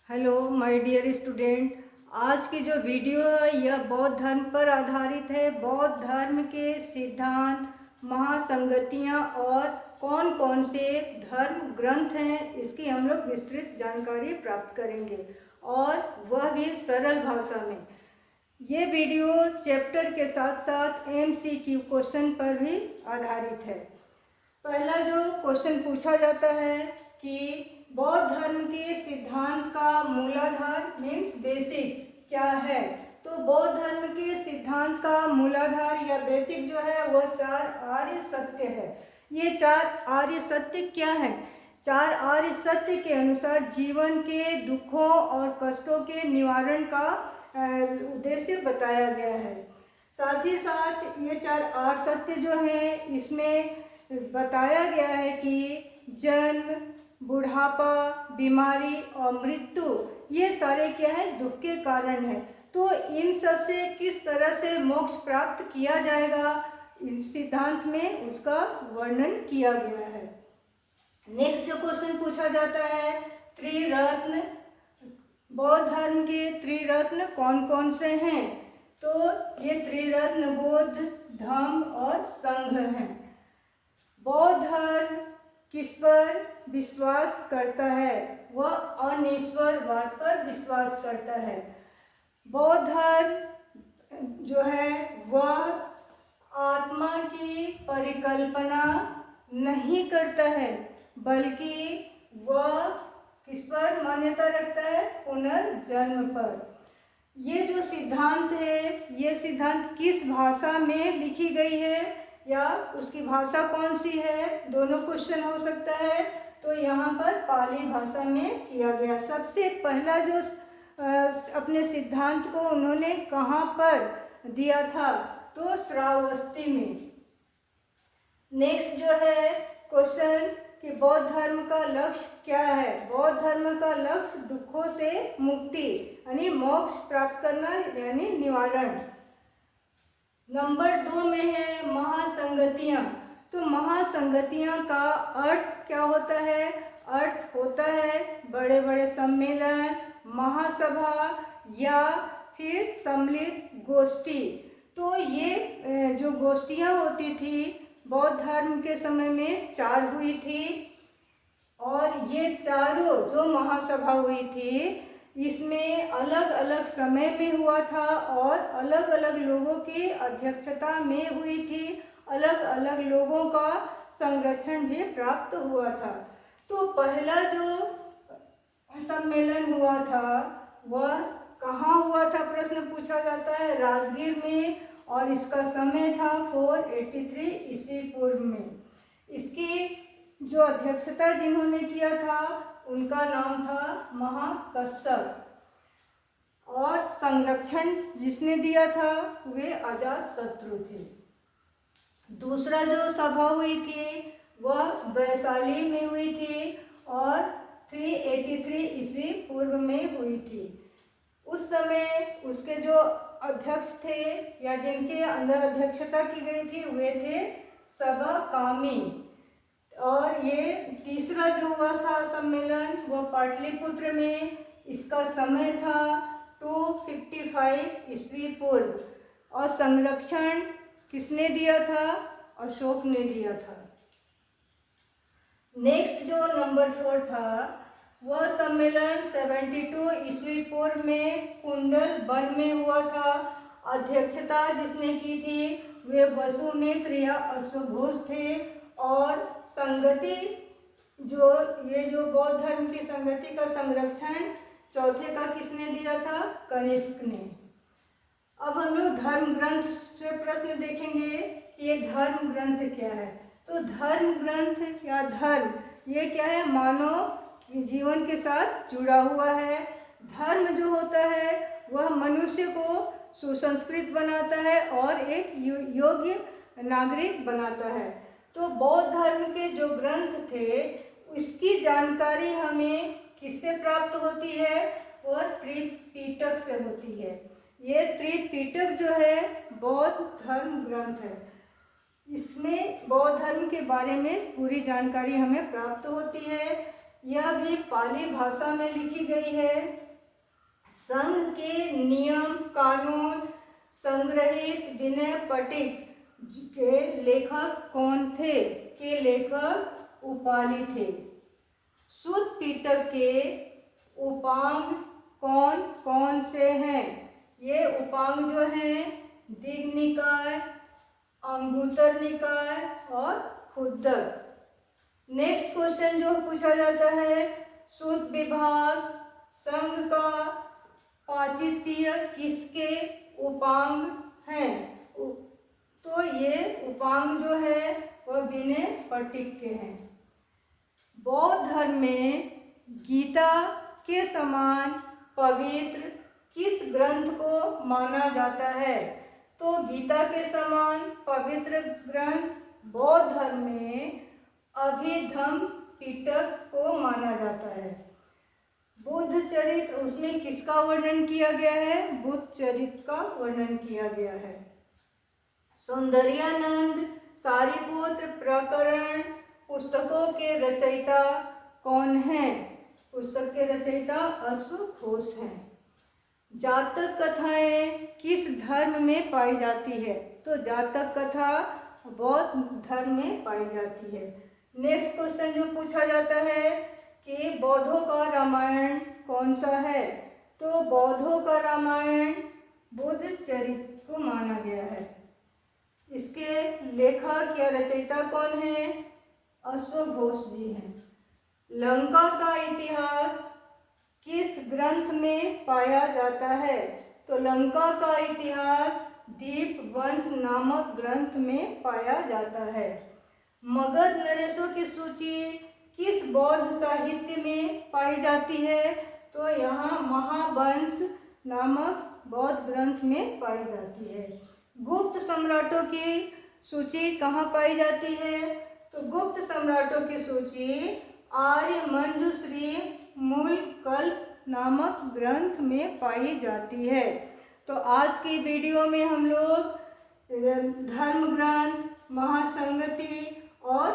Hello my dear student. आज की जो वीडियो है यह बौद्ध धर्म पर आधारित है। बौद्ध धर्म के सिद्धांत, महासंगतियाँ और कौन कौन से धर्म ग्रंथ हैं इसकी हम लोग विस्तृत जानकारी प्राप्त करेंगे और वह भी सरल भाषा में। ये वीडियो चैप्टर के साथ साथ MCQ क्वेश्चन पर भी आधारित है। पहला जो क्वेश्चन पूछा जाता है कि बौद्ध धर्म के सिद्धांत का मूलाधार मीन्स बेसिक क्या है। तो बौद्ध धर्म के सिद्धांत का मूलाधार या बेसिक जो है वह 4 आर्य सत्य है। ये 4 आर्य सत्य क्या है? 4 आर्य सत्य के अनुसार जीवन के दुखों और कष्टों के निवारण का उद्देश्य बताया गया है। साथ ही साथ ये 4 आर्य सत्य जो है इसमें बताया गया है कि जन्म, बुढ़ापा, बीमारी और मृत्यु ये सारे क्या है, दुख के कारण है। तो इन सब से किस तरह से मोक्ष प्राप्त किया जाएगा इस सिद्धांत में उसका वर्णन किया गया है। नेक्स्ट जो क्वेश्चन पूछा जाता है, त्रिरत्न, बौद्ध धर्म के त्रिरत्न कौन कौन से हैं? तो ये त्रिरत्न बौद्ध, धम्म और संघ हैं। बौद्ध धर्म किस पर विश्वास करता है? वह अनिश्वरवाद पर विश्वास करता है। बौद्ध धर्म जो है वह आत्मा की परिकल्पना नहीं करता है, बल्कि वह किस पर मान्यता रखता है? पुनर्जन्म पर। ये जो सिद्धांत है ये सिद्धांत किस भाषा में लिखी गई है या उसकी भाषा कौन सी है? दोनों क्वेश्चन हो सकता है। तो यहाँ पर पाली भाषा में किया गया। सबसे पहला जो अपने सिद्धांत को उन्होंने कहाँ पर दिया था? तो श्रावस्ती में। नेक्स्ट जो है क्वेश्चन कि बौद्ध धर्म का लक्ष्य क्या है? बौद्ध धर्म का लक्ष्य दुखों से मुक्ति यानी मोक्ष प्राप्त करना यानी निवारण। नंबर 2 में है महासंगतियाँ। तो महासंगतियाँ का अर्थ क्या होता है? अर्थ होता है बड़े बड़े सम्मेलन, महासभा या फिर सम्मिलित गोष्ठी। तो ये जो गोष्ठियाँ होती थी बौद्ध धर्म के समय में 4 हुई थी और ये चारों जो महासभा हुई थी इसमें अलग अलग समय में हुआ था और अलग अलग लोगों की अध्यक्षता में हुई थी। अलग अलग लोगों का संरक्षण भी प्राप्त हुआ था। तो पहला जो सम्मेलन हुआ था वह कहाँ हुआ था? प्रश्न पूछा जाता है राजगीर में और इसका समय था 483 ईस्वी पूर्व में। इसकी जो अध्यक्षता जिन्होंने किया था उनका नाम था महाकश्यप और संरक्षण जिसने दिया था वे अजातशत्रु थे। दूसरा जो सभा हुई थी वह वैशाली में हुई थी और 383 ईस्वी पूर्व में हुई थी। उस समय उसके जो अध्यक्ष थे या जिनके अंदर अध्यक्षता की गई थी वे थे सभाकामी। और ये तीसरा जो हुआ था सम्मेलन वह पाटलिपुत्र में, इसका समय था 255 ईस्वी पूर्व और संरक्षण किसने दिया था? अशोक ने दिया था। नेक्स्ट जो नंबर 4 था वह सम्मेलन 72 ईस्वी पूर्व में कुंडल वन में हुआ था। अध्यक्षता जिसने की थी वे वसुमित्र या अश्वघोष थे और संगति जो ये जो बौद्ध धर्म की संगति का संरक्षण चौथे का किसने दिया था? कनिष्क ने। अब हम लोग धर्म ग्रंथ से प्रश्न देखेंगे कि ये धर्म ग्रंथ क्या है। तो धर्म ग्रंथ या धर्म ये क्या है? मानव जीवन के साथ जुड़ा हुआ है। धर्म जो होता है वह मनुष्य को सुसंस्कृत बनाता है और एक योग्य नागरिक बनाता है। तो बौद्ध धर्म के जो ग्रंथ थे उसकी जानकारी हमें किससे प्राप्त होती है? वह त्रिपिटक से होती है। ये त्रिपिटक जो है बौद्ध धर्म ग्रंथ है। इसमें बौद्ध धर्म के बारे में पूरी जानकारी हमें प्राप्त होती है। यह भी पाली भाषा में लिखी गई है। संघ के नियम कानून संग्रहित विनय पट्टिक के लेखक कौन थे? के लेखक उपाली थे। सुत्त पिटक के उपांग कौन कौन से हैं? ये उपांग जो हैं दीघ निकाय, अंगुत्तर निकाय और खुद्दक। नेक्स्ट क्वेश्चन जो पूछा जाता है, सुत्त विभाग संघ का पाचित्य किसके उपांग हैं? तो ये उपांग जो है वह विनय पट्टिक के हैं। बौद्ध धर्म में गीता के समान पवित्र किस ग्रंथ को माना जाता है? तो गीता के समान पवित्र ग्रंथ बौद्ध धर्म में अभिधम्म पिटक को माना जाता है। बुद्ध चरित्र, उसमें किसका वर्णन किया गया है? बुद्ध चरित्र का वर्णन किया गया है। सौंदर्यानंद सारिपुत्र प्रकरण पुस्तकों के रचयिता कौन हैं? पुस्तक के रचयिता अश्वघोष हैं। जातक कथाएं किस धर्म में पाई जाती है? तो जातक कथा बौद्ध धर्म में पाई जाती है। नेक्स्ट क्वेश्चन जो पूछा जाता है कि बौद्धों का रामायण कौन सा है? तो बौद्धों का रामायण बुद्ध चरित्र को माना गया है। इसके लेखक या रचयिता कौन है? अश्वघोष जी हैं। लंका का इतिहास किस ग्रंथ में पाया जाता है? तो लंका का इतिहास दीपवंश नामक ग्रंथ में पाया जाता है। मगध नरेशों की सूची किस बौद्ध साहित्य में पाई जाती है? तो यहाँ महावंश नामक बौद्ध ग्रंथ में पाई जाती है। गुप्त सम्राटों की सूची कहाँ पाई जाती है? तो गुप्त सम्राटों की सूची आर्यमंजुश्री मूलकल्प नामक ग्रंथ में पाई जाती है। तो आज की वीडियो में हम लोग धर्म ग्रंथ, महासंगति और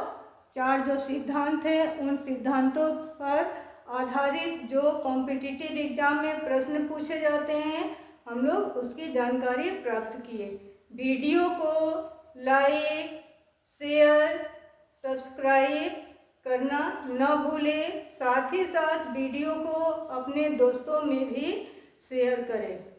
4 जो सिद्धांत हैं उन सिद्धांतों पर आधारित जो कॉम्पिटिटिव एग्जाम में प्रश्न पूछे जाते हैं हम लोग उसकी जानकारी प्राप्त किए। वीडियो को लाइक, शेयर, सब्सक्राइब करना न भूलें। साथ ही साथ वीडियो को अपने दोस्तों में भी शेयर करें।